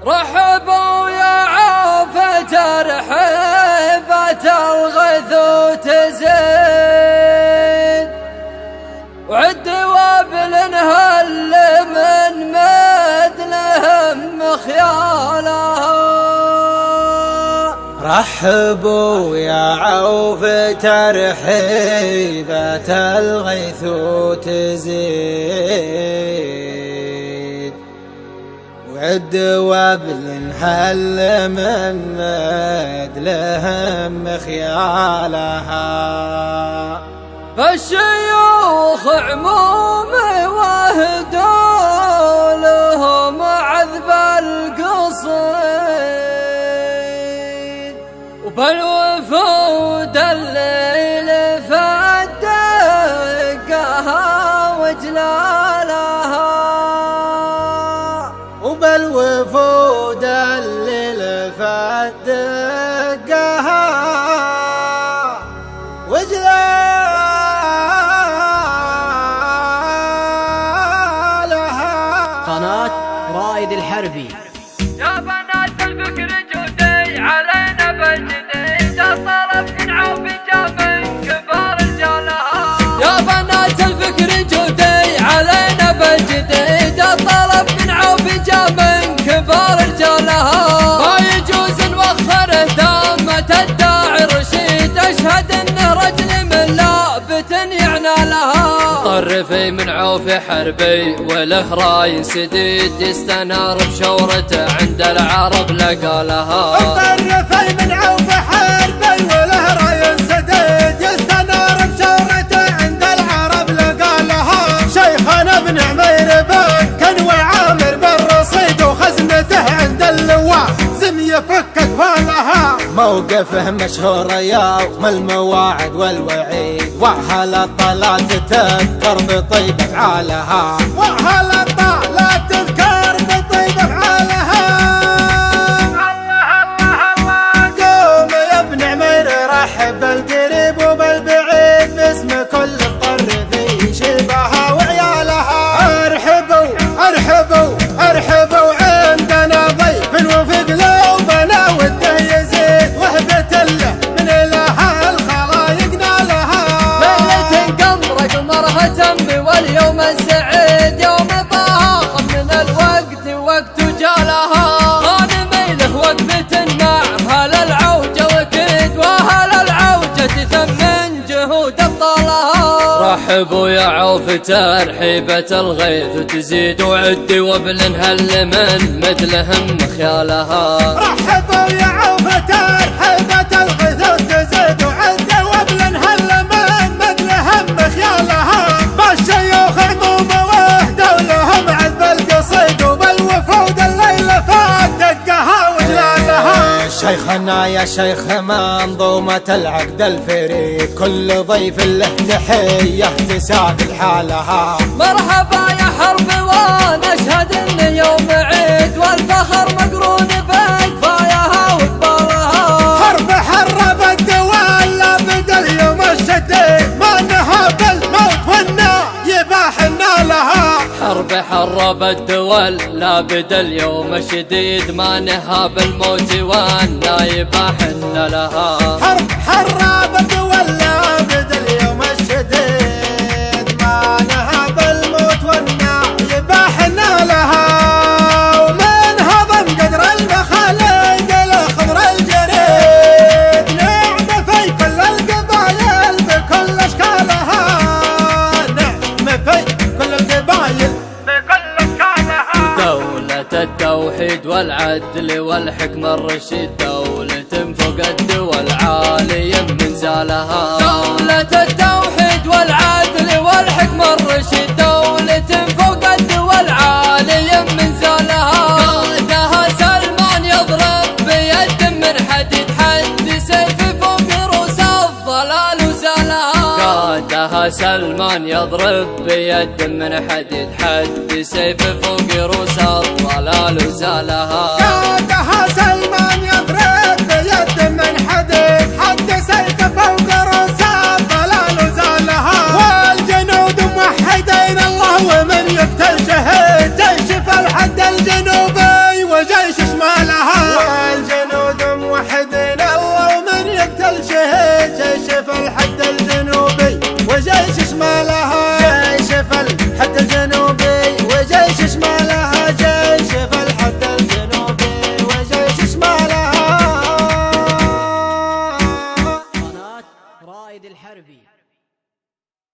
رحبوا يا عافة رحيبة الغيث وتزيد، وعد وابل هل من مثلهم خيالها. رحبوا يا عوفة رحيبة الغيث وتزيد، وعد وابل هل من مثلهم خيالها. فالشيوخ عموم وهدوا لهم عذب القصيد، وبالوفود الليل فدقها وجلالها. وبالوفود الليل فدقها وجلالها. قناة رائد الحربي. يا بنات الفكر جودي علينا بالجديد، الطلب من عوف جاء من كبار رجالها. يا بنات الفكر جودي علينا بالجديد، الطلب من عوف جاء من كبار رجالها. ما يجوز نوخر دامة الداعي الرشيد، اشهد انه رجل من لابت يعنى لها. طرفي من عوف حربي وله راي سديد، يستنار بشورته عند العرب لقى لها. طرفي من عوف حربي وله راي سديد، يستنار بشورته عند العرب لقى لها. شيخنا بن عمير بن وعامر بالرصيد، وخزنته عند اللواء زم يفك اكفالها. موقفه مشهور يوم المواعد والوعيد، واهل الطلا تذكر بطيب افعالها. واهل الطلا تذكر بطيب افعالها. الله الله الله. قوم يا ابن عمير رحب بالقريب وبالبعيد، باسم كل الطرفي شبهها وعيالها. ارحبوا ارحبوا ارحبوا عندنا ضيف وفي قلوبنا وده يزيد، وهبة له من اله الخلايق نالها. ليلة قمر قمرها تم واليوم السعيد، يوم طاها من الوقت وقت جالها. غانمي له وقفة مع اهل العوجة وكيد، واهل العوجة ثمن جهود ابطالها. رحبوا يا عوفة رحيبة الغيث وتزيد، وعدي وابل هل من مثلهم خيالها. رحبوا يا عوفة رحيبة الغيث وتزيد، وعدي وابل هل من مثلهم خيالها. بالشيوخ عموم وهدوا لهم عذب القصيد، وبالوفود الليل فدقها وجلالها. شيخنا يا شيخ منظومة العقد الفريد، كل ضيف له تحية تساق حالها. مرحبا يا حرب ونشهد ان يوم عيد، والفخر مقرون بكفاياها وقبالها. حرب حرب الدول لا بدا اليوم الشديد، ما نهب الموت والنايب حنا لها. حرب حرب الدول لا بدا اليوم الشديد، ما نهاب الموت والنايب حنا لها. حرب حرب الدول لا بدا اليوم الشديد، ما نهب الموت والنايب حنا لها. ومن هضم قدر المخالق الخضر الجريد، نعم في كل القبايل بكل اشكالها. نعم في كل القبايل بكل اشكالها. دولة التوحيد والعدل والحكمة الرشيد، دولة فوق الدول عالية من زالها. دولة التوحيد والعدل والحكمة الرشيد، دولة فوق الدول عالية من زالها. قادها سلمان يضرب بيد من حديد، حد سيف فوق رؤوس الضلال وزالها. قادها سلمان يضرب بيد من حديد، حد سيف فوق رؤوس الضلال وزالها. قادها سلمان يضرب بيد من حديد، حد سيف فوق رؤوس الضلال وزالها. والجنود موحدين الله ومن يقتل شهيد، جيش في الحد الجنوبي وجيش عندها جيش في الحد الجنوبي وجيش شمالها، جيش في الحد الجنوبي وجيش شمالها، جيش في الحد الجنوبي وجيش شمالها. قناة رائد الحربي.